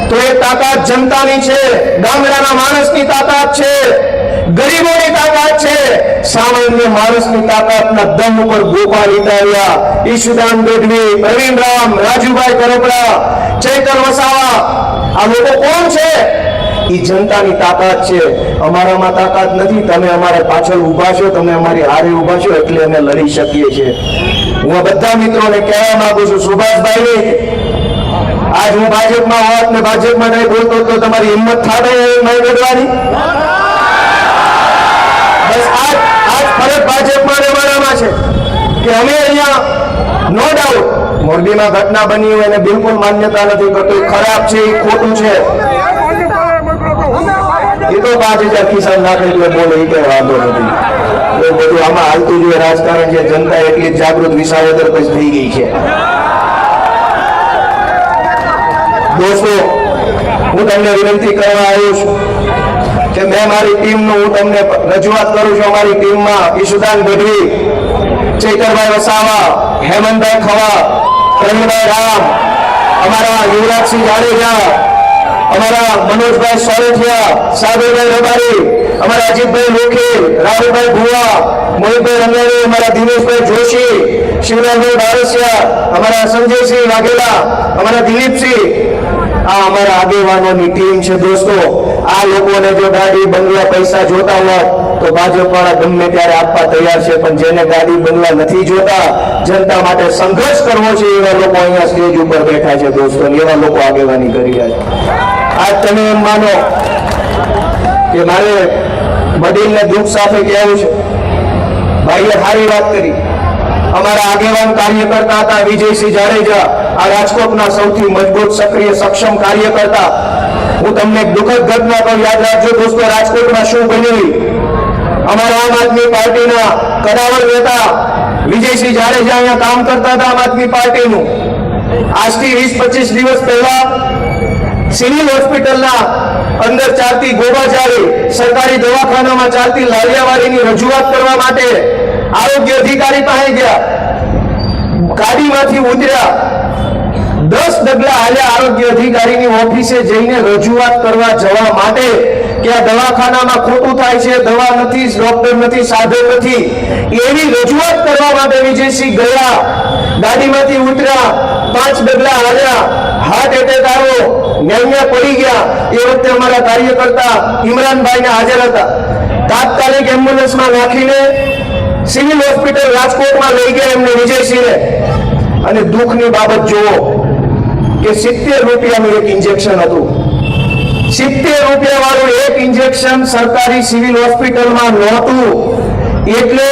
તો એ તાકાત જનતાની છે, ગામડાના માણસની તાકાત છે, ગરીબોની તાકાત છે. સામાન્ય માણસની તાકાતના દમ ઉપર ગોપાલ ઇટાલિયા, ઈશુદાન ગઢવી, પ્રવીણ રામ, રાજુભાઈ કરપડા, ચૈતર વસાવા, આ લોકો કોણ છે? એ જનતાની તાકાત છે. અમારામાં તાકાત નથી. તમે અમારા પાછળ ઉભા છો, તમે અમારી હારે ઉભા છો એટલે અમે લડી શકીએ છીએ. હું બધા મિત્રોને કહેવા માંગુ છું, સુભાષભાઈ, આજ હું ભાજપમાં હોત ને ભાજપમાં નહીં બોલતો તો તમારી હિંમત થાય નહીં લડવાની? બસ આજ ફરક ભાજપમાં ને અમારામાં છે કે અમે અહીંયા નો ડાઉટ મોરબીમાં ઘટના બની હોય એને બિલકુલ માન્યતા નથી કરતો. ખરાબ છે, એ ખોટું છે. એ તો 5000 કિસાન નાખે એટલે બોલે એ કઈ વાંધો નથી. એ બધું આમાં હાલતું જોઈએ રાજકારણ છે. જનતા એટલી જાગૃત વિસાવદર પછી થઈ ગઈ છે. દોસ્તો, હું તમને વિનંતી કરવા આવ્યો છું કે મેં મારી ટીમનું હું તમને રજૂઆત કરું છું. અમારી ટીમમાં ઈશુદાન ગઢવી, ચૈતરભાઈ વસાવા, હેમંતભાઈ ખવા, પ્રવીણભાઈ રામ, અમારા યુવરાજસિંહ જાડેજા, અમારા મનોજભાઈ સોરઠિયા, સાગરભાઈ રબારી, અમારા અજીતભાઈ લોખી, રાહુલભાઈ ભુવા, મોહિતભાઈ રંગાણી, અમારા દિનેશભાઈ જોશી, શિવરાજભાઈ બારસિયા, અમારા સંજયસિંહ વાઘેલા, અમારા દિલીપસિંહ, આ અમારા આગેવાનોની ટીમ છે. દોસ્તો, આ લોકોને જો ગાડી બંગલા પૈસા જોતા હોત તો ભાજપ વાળા ગમે ત્યારે આપવા તૈયાર છે. પણ જેને ગાડી બંગલા નથી જોતા, જનતા માટે સંઘર્ષ કરવો છે, એવા લોકો અહીંયા સ્ટેજ ઉપર બેઠા છે. દોસ્તો, એવા લોકો આગેવાની કરી રહ્યા છે. આજ તમે એમ માનો કે મારે વડીલને દુઃખ સાથે કહેવું છે. ભાઈએ સારી વાત કરી. અમારા આગેવાન કાર્યકર્તા હતા વિજયસિંહ જાડેજા, આ રાજકોટના સૌથી મજબૂત, સક્રિય, સક્ષમ કાર્યકર્તા. હું તમને એક દુઃખદ ઘટના તો યાદ રાખજો દોસ્તો, રાજકોટમાં શું બન્યું. અમારા આમ આદમી પાર્ટીના કદાવર નેતા વિજયસિંહ જાડેજા અહીંયા કામ કરતા હતા આમ આદમી પાર્ટીનું. આજથી 20-25 દિવસ પહેલા સિવિલ હોસ્પિટલના અંદર ચાલતી ગોબાચારી, સરકારી દવાખાનામાં ચાલતી લાલિયાવાડીની રજૂઆત કરવા માટે આરોગ્ય અધિકારી પાસે ગયા, ગાડીમાંથી ઉતર્યા, 10 ડગલા હાલ્યા આરોગ્ય અધિકારીની ઓફિસે જઈને રજૂઆત કરવા જવા માટે કે આ દવાખાનામાં ખોટું થાય છે, દવા નથી, ડોક્ટર નથી, સાધન નથી, એવી રજૂઆત કરવા માટે વિજયસિંહ ગયા, ગાડીમાંથી ઉતર્યા, 5 ડગલા હાલ્યા, હાર્ટ એટેક આવ્યો, ન્યાન્યા પડી ગયા. એ વખતે અમારા કાર્યકર્તા ઇમરાનભાઈને હાજર હતા. તાત્કાલિક એમ્બ્યુલન્સમાં નાખીને સિવિલ હોસ્પિટલ રાજકોટમાં લઈ ગયા એમને વિજયસિંહને. અને દુઃખની બાબત જુઓ કે 70 રૂપિયાનું એક ઇન્જેક્શન હતું. 70 રૂપિયા વાળું એક ઇન્જેક્શન સરકારી સિવિલ હોસ્પિટલમાં નહોતું. એટલે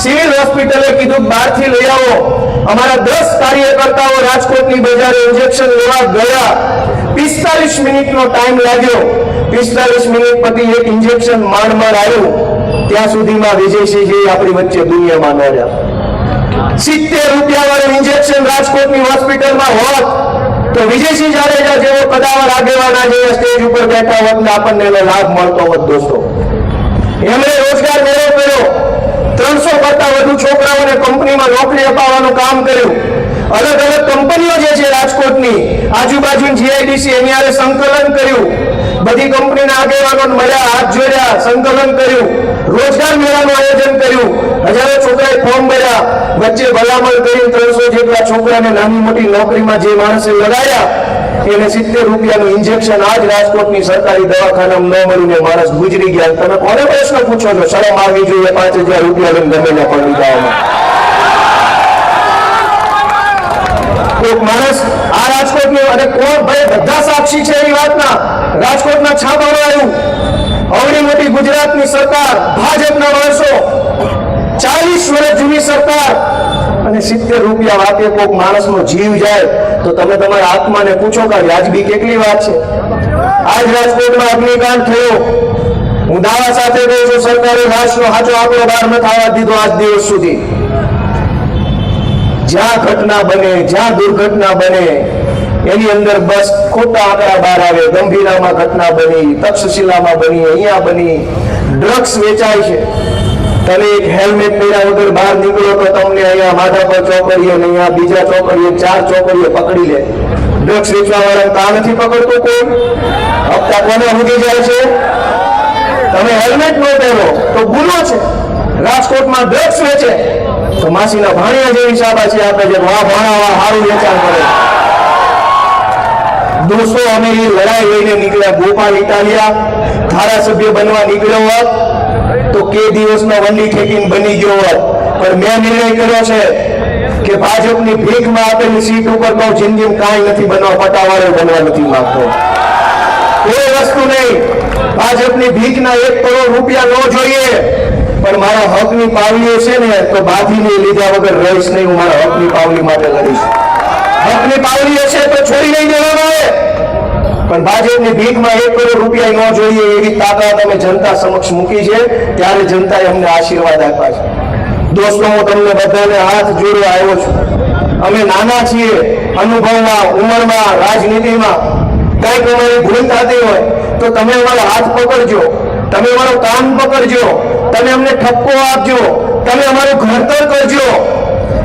સિવિલ હોસ્પિટલે કીધું બહારથી લઈ આવો. અમારા 10 કાર્યકર્તાઓ રાજકોટની બજારે ઇન્જેક્શન લેવા ગયા. 45 મિનિટનો ટાઈમ લાગ્યો. 45 મિનિટ પછી એક ઇન્જેક્શન માંડ આવ્યું. ત્યાં સુધીમાં વિજયસિંહજી આપણી વચ્ચે દુનિયામાં ન રહ્યા. 70 રૂપિયા વાળું ઇન્જેક્શન રાજકોટની હોસ્પિટલમાં હોત તો વિજયસિંહ જાડેજા જેવો કદાવર આગેવાના જે સ્ટેજ ઉપર બેઠા હોત ને આપણને એનો લાભ મળતો હોત. દોસ્તો, એમણે રોજગાર મેળો કર્યો. 300 કરતા વધુ છોકરાઓને કંપનીમાં નોકરી અપાવવાનું કામ કર્યું. અલગ અલગ કંપનીઓ જે છે રાજકોટની આજુબાજુ જીઆઈડીસી એની હારે સંકલન કર્યું. બધી કંપનીના આગેવાનો મળ્યા, હાથ જોડ્યા, સંકલન કર્યું, રોજગાર મેળાનું આયોજન કર્યું. હજારો છોકરાએ ફોર્મ ભર્યા. વચ્ચે ભલામણ કરી 300 જેટલા છોકરાને નાની મોટી નોકરીમાં જે માણસે લગાડ્યા એને 70 રૂપિયાનું ઇન્જેક્શન આજ રાજકોટની સરકારી દવાખાનામાં ન મળીને માણસ ગુજરી ગયા. તમે કોને પ્રશ્ન પૂછો છો? શરમ આવી જોઈએ 5000 રૂપિયા લઈને ગમે પણ લીધા. એક માણસ આ રાજકોટની અને કોણ ભાઈ બધા સાક્ષી છે એની વાતના. રાજકોટના છાપામાં આવ્યું, અવળી મોટી ગુજરાતની સરકાર, ભાજપના માણસો, 40 વર્ષ જૂની સરકાર, અને 70 રૂપિયા વાતે કોઈક માણસનો જીવ જાય તો તમે તમારા આત્માને પૂછો કે વ્યાજબી કેટલી વાત છે? આજ રાજકોટમાં અગ્નિકાંડ થયો. હું દાવા સાથે કહું છું, સરકારે લાશનો સાચો આંકડો બહાર ન થવા દીધો આજ દિવસ સુધી. જ્યાં ઘટના બને, જ્યાં દુર્ઘટના બને એની અંદર બસ ખોટા આંકડા બહાર આવે. ગંભીરામાં ઘટના બની, તક્ષશિલામાં બની, અહીંયા બની, ડ્રગ્સ વેચાય છે. તમે એક હેલ્મેટ પહેર્યા વગર બહાર નીકળો તો તમને અહીંયા માથા પર ચોકડીએ ને અહીંયા બીજા ચોકડીએ 4 ચોકડીએ પકડી લે. ડ્રગ્સ વેચવા વાળા કા નથી પકડતું કોઈ? હપ્તા કોને ઉડી જાય છે? તમે હેલ્મેટ ન પહેરો તો ગુનો છે. રાજકોટમાં ડ્રગ્સ વેચે તો માસીના ભાણિયા જેવી શાબાશી આપે છે, વાહ ભાણાવા સારું વેચાણ કરે. દોસ્તો, અમે એ લડાઈ લઈને નીકળ્યા. ગોપાલ ઇટાલિયા ધારાસભ્ય બનવા નીકળ્યો હોત તો કે દિવસનો વંડી ઠેકીને બની ગયો હોત. પણ મેં નિર્ણય કર્યો છે કે ભાજપની ભીખમાં આપેલી સીટ ઉપર તો જિંદગીમાં કાંઈ નથી બનવા, પટાવાળો બનવા નથી માંગતો. કોઈ વસ્તુ નહીં. ભાજપની ભીખના 1 કરોડ રૂપિયા ન જોઈએ, પણ મારા હકની પાવલીઓ છે ને તો બાંધીને લીધા વગર રહીશ નહીં. હું મારા હકની પાવલી માટે લડીશ. હકની પાવલીઓ છે તો છોડી નહીં દેવાનો આવે, પણ ભાજપની ભીખમાં 1 કરોડ રૂપિયા ન જોઈએ એવી તાકાત અમે જનતા સમક્ષ મૂકી છે. ત્યારે જનતાએ અમને આશીર્વાદ આપ્યા છે. દોસ્તો, હું તમને બધાને હાથ જોડવા આવ્યો છું. અમે નાના છીએ અનુભવમાં, ઉંમરમાં, રાજનીતિમાં. કંઈક અમારી ભૂલ થતી હોય તો તમે અમારો હાથ પકડજો, તમે અમારો કાન પકડજો, તમે અમને ઠપકો આપજો, તમે અમારું ઘડતર કરજો.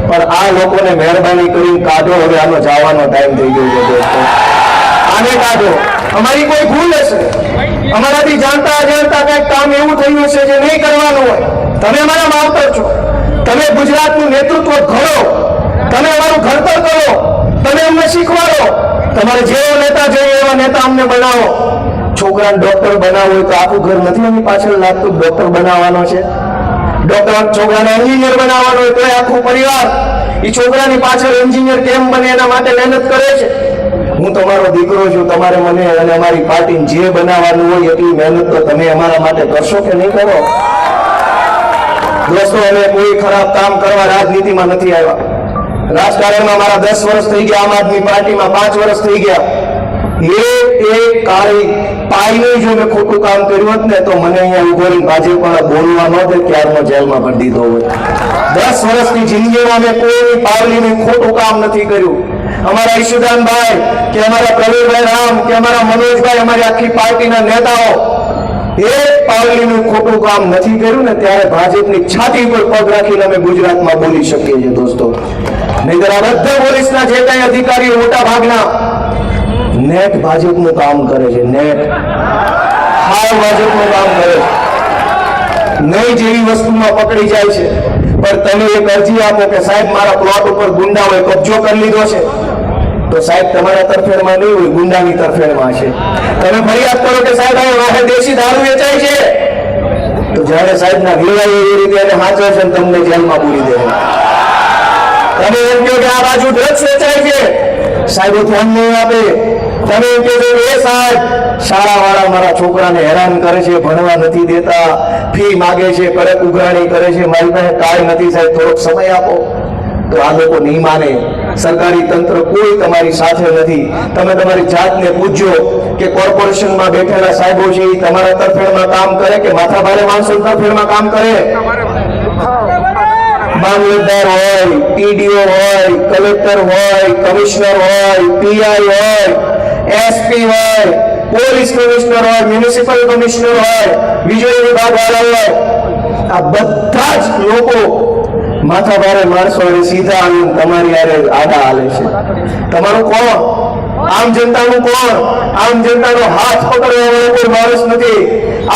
પણ આ લોકોને મહેરબાની કરીને કાઢો. હવે આનો જવાનો ટાઈમ થઈ ગયો છે દોસ્તો. આને કાઢો. અમારી કોઈ ભૂલ હશે, અમારાથી જાણતા અજાણતા કંઈક કામ એવું થયું હશે જે નહીં કરવાનું હોય. તમે અમારા માવતર છો, તમે ગુજરાતનું નેતૃત્વ ઘડો, તમે અમારું ઘડતર કરો, તમે અમને શીખવાડો. તમારે જેવો નેતા જોઈએ એવા નેતા અમને બનાવો. છોકરાને ડોક્ટર બનાવવો હોય તો આખું ઘર નથી એની પાછળ લાગતું ડોક્ટર બનાવવાનો છે. છોકરાને એન્જિનિયર બનાવવાનો હોય તો આખું પરિવાર એ છોકરાની પાછળ એન્જિનિયર કેમ બને એના માટે મહેનત કરે છે. હું તમારો દીકરો છું, તમારે મને અને અમારી પાર્ટીને જે બનાવવાનું હોય એટલી મહેનત તો તમે અમારા માટે કરશો કે નહીં કરો? દોસ્તો, અમે કોઈ ખરાબ કામ કરવા રાજનીતિમાં નથી આવ્યા. રાજકારણમાં મારા 10 વર્ષ થઈ ગયા, આમ આદમી પાર્ટીમાં 5 વર્ષ થઈ ગયા. એક કાળી પાયનું જો મેં ખોટું કામ કર્યું હોત ને તો મને અહીંયા ઉભો રહીને ભાજપવાળા બોલવા ન દે, ક્યારનો જેલમાં ભરી દીધો હોય. 10 વર્ષની જિંદગીમાં મેં કોઈ પાવલીનું ખોટું કામ નથી કર્યું. અમારા ઈશુદાનભાઈ કે અમારા પ્રવીણભાઈ રામ કે અમારા મનોજભાઈ, અમારી આખી પાર્ટીના નેતાઓ એક પાવલીનું ખોટું કામ નથી કર્યું ને ત્યારે ભાજપની છાતી પર પગ રાખીને અમે ગુજરાતમાં બોલી શકીએ છીએ દોસ્તો. નહીંતર આ બધા પોલીસના જે કઈ અધિકારીઓ મોટા ભાગના નેટ ભાજપનું કામ કરે છે. નેટ હાવ ભાજપનું કામ કરે છે. નહીં જેવી વસ્તુમાં પકડી જાય છે. પણ તમે એક અરજી આપો કે સાહેબ મારા પ્લોટ ઉપર ગુંડાઓએ કબજો કરી લીધો છે, તો સાહેબ તમારા તરફેણમાં નહીં હોય, ગુંડાની તરફેણમાં છે. તમે ફરિયાદ કરો કે સાહેબ આ વાહે દેશી દારૂ વેચાય છે, તો જ્યારે સાહેબના વેવાય એવી રીતે એને હાચવે છે તમને જેલમાં પૂરી દે. તમે એમ કહો કે આ બાજુ ડ્રગ્સ વેચાય છે, સાહેબો ધ્યાન નહીં આપે. તમે એમ કહો એ સાહેબ શાળાવાળા મારા છોકરાને હેરાન કરે છે, ભણવા નથી દેતા, ફી માગે છે, કડક ઉઘરાણી કરે છે, મારી પાસે કાંઈ નથી સાહેબ, થોડોક સમય આપો. તો આ લોકો નહીં માને. સરકારી તંત્ર કોઈ તમારી સાથે નથી. તમે તમારી જાતને પૂછજો કે કોર્પોરેશનમાં બેઠેલા સાહેબો છે એ તમારા તરફેણમાં કામ કરે કે માથાભારે માણસો તરફેણમાં કામ કરે? મામલતદાર હોય, ટીડીઓ હોય, કલેક્ટર હોય, કમિશનર હોય, પીઆઈ હોય, એસપી હોય, પોલીસ કમિશનર હોય, મ્યુનિસિપલ કમિશનર હોય, વીજળી વિભાગ વાળા હોય, આ બધા જ લોકો માથાભારે માણસો સીધા આવીને તમારી યારે આડા હાલે છે. તમારું કોણ? આમ જનતાનું કોણ? આમ જનતાનો હાથ પકડવા વાળો કોઈ માણસ નથી.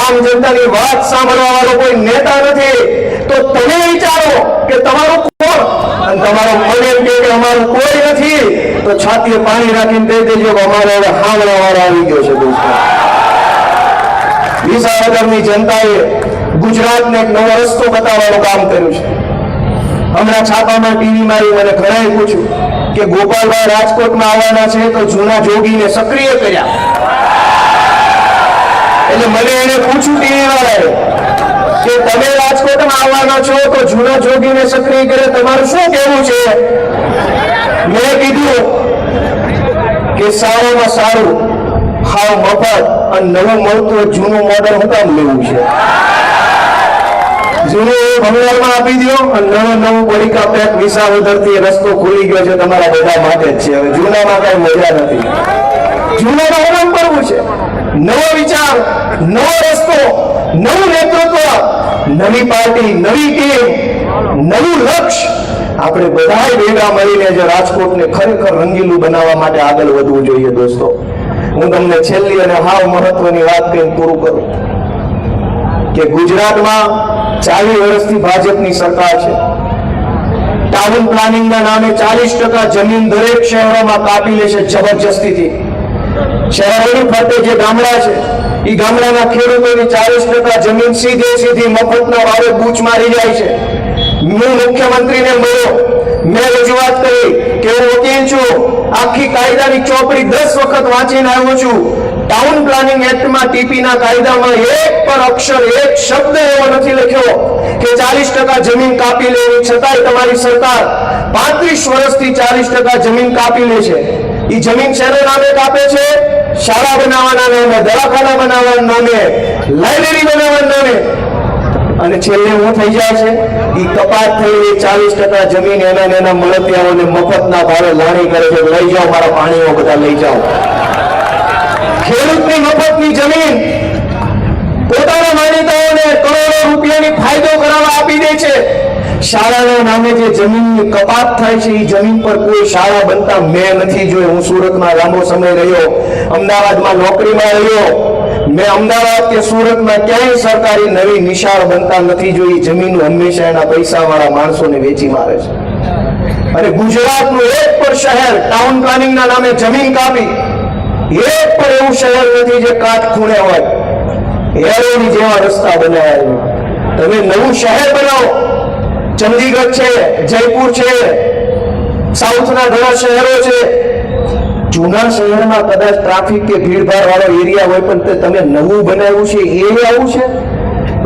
આમ જનતાની વાત સાંભળવા વાળો કોઈ નેતા નથી. તો તમે વિચારો કે તમારું કોણ? અને તમારો મન એમ કે અમારું કોઈ નથી, તો છાતીએ પાણી રાખીને કહી દેજો કે અમારો હવે હામળા વાળો આવી ગયો છે. દોસ્તો, વિસાવદરની જનતાએ ગુજરાતને એક નવો રસ્તો બતાવવાનું કામ કર્યું છે. હમણાં છાપામાં ટીવી મારી મને ઘણાએ પૂછ્યું કે ગોપાલભાઈ રાજકોટમાં આવવાના છે તો જૂના જોગીને સક્રિય કર્યા. એટલે મને એને પૂછ્યું ટીવી વાળાએ કે તમે રાજકોટમાં આવવાના છો તો જૂના જોગીને સક્રિય કરે, તમારું શું કહેવું છે? મેં કીધું કે સારામાં સારું હાવ મફત અને નવું મળતું જૂનું મોડલ હું કામ લેવું છે? જૂનું ભંગારમાં આપી દો અને નવું પડીકા પેક વિસાવદરથી રસ્તો ખુલી ગયો છે તમારા બધા માટે જ છે. હવે જૂનામાં કઈ મજા નથી. જૂનામાં કામ કરવું છે. નવો વિચાર, નવો રસ્તો, નવું નેતૃત્વ, નવી પાર્ટી, નવી ટીમ, નવું લક્ષ્ય. આપણે બધાએ ભેગા મળીને જે રાજકોટને ખરેખર રંગીલું બનાવવા માટે આગળ વધવું જોઈએ. દોસ્તો, હું તમને છેલ્લી અને હાવ મહત્વની વાત કહીને પૂરું કરું કે ગુજરાતમાં 40 વર્ષથી ભાજપની સરકાર છે. ટાઉન પ્લાનિંગના નામે 40% જમીન દરેક શહેરોમાં કાપી લે છે જબરજસ્તીથી. શહેરોની ફરતે જે ગામડા છે એ ગામડાના ખેડૂતોની 40% જમીન સીધી મફતના ભાવે બૂચ મારી જાય છે. હું મુખ્યમંત્રીને મળ્યો, મેં રજૂઆત કરી કે હું વકીલ છું, આખી કાયદાની ચોપડી 10 વખત વાંચીને આવ્યો છું. ટાઉન પ્લાનિંગ એક્ટમાં ટીપીના કાયદામાં એક પણ અક્ષર, એક શબ્દ એવો નથી લખ્યો કે 40% જમીન કાપી લેવી. છતાંય તમારી સરકાર 35 વર્ષથી 40% જમીન કાપી લે છે. એ જમીન શેના નામે કાપે છે? શાળા બનાવવાના નામે, દવાખાના બનાવવાના નામે, લાઇબ્રેરી બનાવવાના નામે. અને છેલ્લે શું થઈ જાય છે? એ કપાત થયેલી 40% જમીન એના મળતિયાઓને મફતના ભાવે લાણી કરે છે. લઈ જાઓ મારા પાણીઓ બધા લઈ જાઓ. ખેડૂતની મફતની જમીન પોતાના માનીતાઓને કરોડો રૂપિયાની ફાયદો કરાવવા આપી દે છે. શાળાના નામે જે જમીનની કપાત થાય છે એ જમીન પર કોઈ શાળા બનતા મેં નથી જોઈ. હું સુરતમાં લાંબો સમય રહ્યો, અમદાવાદમાં નોકરીમાં રહ્યો. મેં અમદાવાદ કે સુરતમાં ક્યાંય સરકારી નવી નિશાળ બનતા નથી જોઈ. જમીન હંમેશા એના પૈસાવાળા માણસોને વેચી મારે છે. અને ગુજરાતનું એક પણ શહેર ટાઉન પ્લાનિંગના નામે જમીન કાપી, એક પણ એવું શહેર નથી જે કાટ ખૂણે હોય. એરોની જેવા રસ્તા બનાવ્યા. તમે નવું શહેર બનાવો. ચંદીગઢ છે, જયપુર છે, સાઉથના ઘણા શહેરો છે. જૂના શહેરમાં કદાચ ટ્રાફિક કે ભીડભાડ વાળો એરિયા હોય, પણ તમે નવું બનાવ્યું છે એ આવું છે.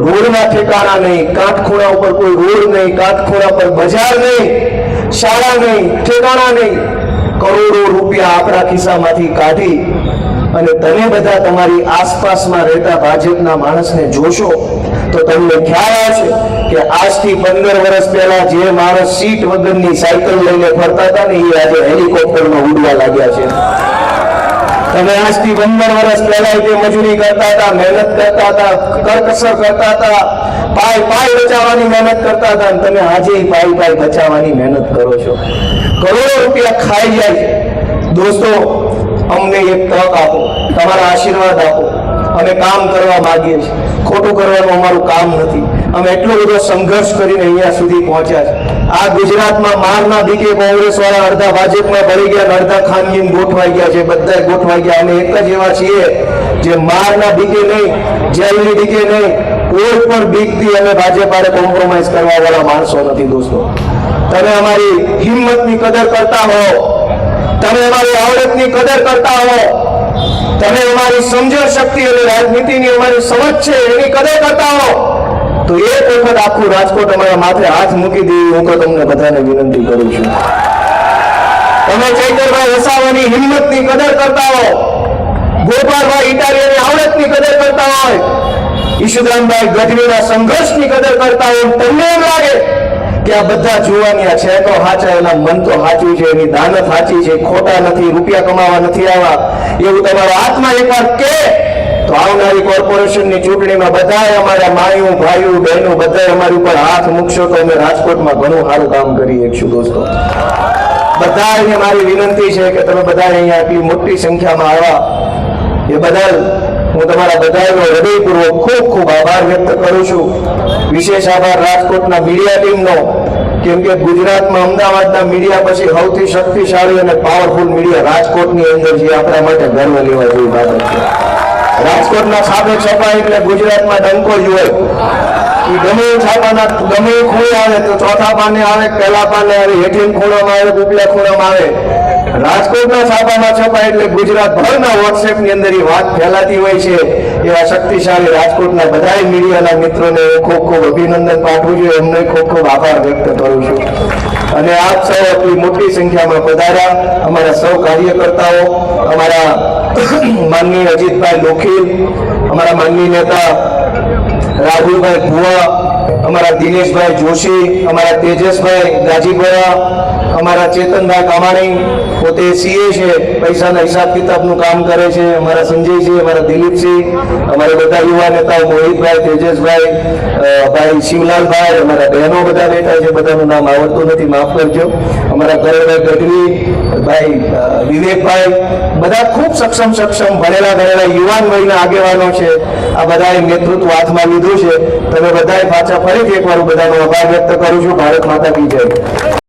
રોડના ઠેકાણા નહીં, કાટખૂણા ઉપર કોઈ રોડ નહીં, કાટખૂણા પર બજાર નહીં, શાળા નહીં, ઠેકાણા નહીં. કરોડો રૂપિયા આપણા ખિસ્સામાંથી કાઢી અને તમે બધા તમારી આસપાસમાં રહેતા ભાજપના માણસને જોશો તો તમને ખ્યાલ આવશે કે આજથી 15 વર્ષ પહેલા જે માણસ સીટ વગરની સાયકલ લઈને ફરતા હતા ને એ આજે હેલિકોપ્ટરમાં ઉડવા લાગ્યા છે. તમે આજથી 15 વર્ષ પહેલા જે મજૂરી કરતા હતા, મહેનત કરતા હતા, કરકસર કરતા હતા, પાય બચાવવાની મહેનત કરતા હતા, અને તમે આજે પાય બચાવવાની મહેનત કરો છો. કરોડો રૂપિયા ખાઈ જાય છે. દોસ્તો, અમને એક તક આપો, તમારા આશીર્વાદ આપો. અમે કામ કરવા માંગીએ છીએ. ખોટું કરવાનું અમારું કામ નથી. અમે એટલો બધો સંઘર્ષ કરીને અહીંયા સુધી પહોંચ્યા છે. આ ગુજરાતમાં મારના બીકે કોંગ્રેસ વાળા અડધા ભાજપમાં ભળી ગયા, અને અડધા ખાનગીમાં ગોઠવાઈ ગયા છે. બધા ગોઠવાઈ ગયા. અમે એક જ એવા છીએ જે મારના બીકે નહીં, જેલની બીકે નહીં, કોઈ પણ બીકથી અમે ભાજપ હારે કોમ્પ્રોમાઇઝ કરવા વાળા માણસો નથી. દોસ્તો, તમે અમારી હિંમતની કદર કરતા હો, તમે અમારી આવડતની કદર કરતા હો, તમે અમારી સમજણ શક્તિ અને રાજનીતિની અમારી સમજ છે એની કદર કરતા હો, તો એક વખત આખું રાજકોટ અમારા માથે હાથ મૂકી દેવી હું તો તમને બધાને વિનંતી કરું છું. તમે ચૈતરભાઈ વસાવાની હિંમતની કદર કરતા હો, ગોપાલભાઈ ઇટાલિયાની આવડતની કદર કરતા હોય, ઈશુદાનભાઈ ગઢવીના સંઘર્ષની કદર કરતા હોય, તમને એમ લાગે કે આ બધા જુવાનિયા છે તો સાચા, એના મન તો સાચું છે, એની દાનત સાચી છે, ખોટા નથી, રૂપિયા કમાવા નથી આવ્યા, એવું તમારો આત્મા એકવાર કે તો આવનારી કોર્પોરેશનની ચૂંટણીમાં બધાએ અમારા માયું, ભાઈઓ, બહેનો બધાએ અમારી ઉપર હાથ મૂકશો તો અમે રાજકોટમાં ઘણું સારું કામ કરી શકશું. દોસ્તો, બધાને મારી વિનંતી છે કે તમે બધા અહીંયા આટલી મોટી સંખ્યામાં આવ્યા એ બદલ હું તમારા બધાનો હૃદયપૂર્વક ખૂબ ખૂબ આભાર વ્યક્ત કરું છું. વિશેષ આભાર રાજકોટના મીડિયા ટીમનો, કેમ કે ગુજરાતમાં અમદાવાદના મીડિયા પછી સૌથી શક્તિશાળી અને પાવરફુલ મીડિયા રાજકોટની અંદર છે. આપણા માટે ગર્વ લેવા જેવી બાબત છે. રાજકોટના છાપે છપાય એટલે ગુજરાતમાં ડંકો જ હોય. એ ગમે છાપાના ગમે ખૂણે આવે તો ચોથા પાને આવે, પહેલા પાને આવે, હેઠીન ખૂણામાં આવે, ઉપલા ખૂણામાં આવે. રાજકોટના છાપામાં છપાય એટલે ગુજરાતભરના વોટ્સએપની અંદર એ વાત ફેલાતી હોય છે. એવા શક્તિશાળી રાજકોટના બધા મીડિયાના મિત્રોને ખૂબ ખૂબ અભિનંદન પાઠવું છું, એમને ખૂબ ખૂબ આભાર વ્યક્ત કરું છું. અને આપ સૌ આટલી મોટી સંખ્યામાં પધાર્યા, અમારા સૌ કાર્યકર્તાઓ, અમારા માનનીય અજીતભાઈ લોખીલ, અમારા માનનીય નેતા રાહુલભાઈ ભુવા, અમારા દિનેશભાઈ જોશી, અમારા તેજસભાઈ ગાજીપુરા, અમારા ચેતનભાઈ કામાણી પોતે સીએ છે, પૈસાના હિસાબ કિતાબનું કામ કરે છે, અમારા સંજયસિંહ, અમારા દિલીપસિંહ, અમારા બધા યુવા નેતાઓ મોહિતભાઈ, તેજસભાઈ, ભાઈ શિવલાલભાઈ, અમારા બહેનો બધા બેઠા છે, બધાનું નામ આવડતું નથી, માફ કરજો. અમારા કરણભાઈ ગઢવી, ભાઈ વિવેકભાઈ, બધા ખૂબ સક્ષમ ભણેલા યુવાન વયના આગેવાનો છે. આ બધાએ નેતૃત્વ હાથમાં લીધું છે. તમે બધાએ પાછા ફરીથી એકવાર બધાનો આભાર વ્યક્ત કરું છું. ભારત માતા કી જય.